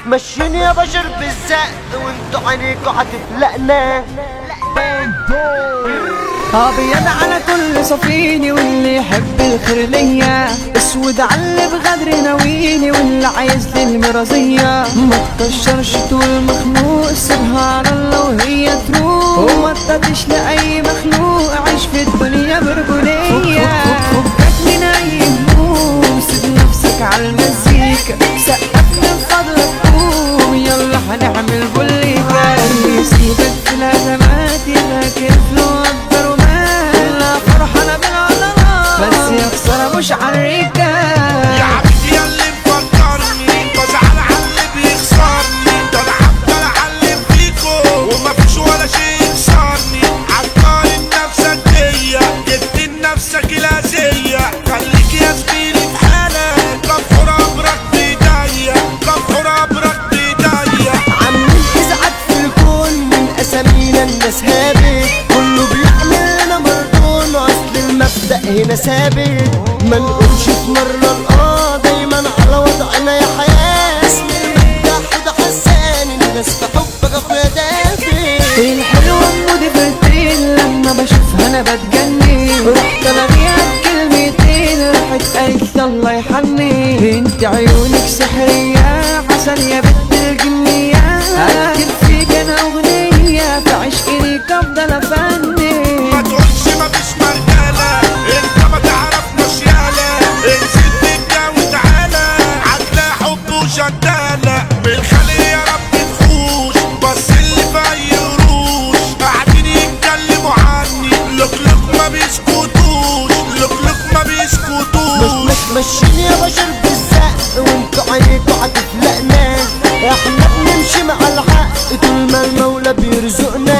ماشيين يا بشر بالزق وانتوا عينيكوا هتفلقنا. ابيض على كل صفيني واللي يحب الخير ليا، اسود على اللي بغدر ناويني واللي عايز لي المرازية. ما تكشرش طول مخنوق، سيبها على الله وهي تروح، وما تطيش لاي مخلوق، عيش في الدنيا برجولية. فكك من اي هموم، سيب نفسك على المزيكا، سقفنا بفضلك قوم، يلا هنعمل بوليكا. اللي يسيبك في الازمات يلاقي فلوس بس يا خسارة مش عالريكة. يا عبيد يا اللي مفكرني بزعل على اللي بيخسرني، ده انا هفضل اعلم فيكو ومفيش ولا شيء يكسرني. عالقارن نفسك بيا جبت لنفسك الأذية، خليك يا زميلي في حالك، كفر امرك بايديا، كفر امرك بايديا. عاملين ازعاج في الكون من اسامينا الناس هابت، كله بيعمل لنا مردون، اصل المبدأ هنا ثابت. ما نقولش في مرة دايما على وضعنا يا حياة، اسم المفتاح وده حسان، الناس في حبك اخويا دافي. الحلوة مودي فلتين، لما بشوفها انا بتجنن، رحت الغيها بكلمتين، راحت قالت الله يحني. انت عيونك سحرية عسل يا بنت الجنية، اكتب فيك انا اغنية، في عشقي ليك افضل افني. ما تقولش مفيش مرجالة، انت ما تعرفناش يالا، انزل بالجا وتعالى، هتلاقي حب وشدالة. بالخلق يا رب تفوش، بس اللي في اي قروش قاعدين يتكلموا عني، لوك ما بيسكتوش، لوك ما بيسكتوش. ماشيين يا بشر بالزق وانتوا عينيكوا هتفلقنا، احنا بنمشي مع الحق طول ما المولى بيرزقنا.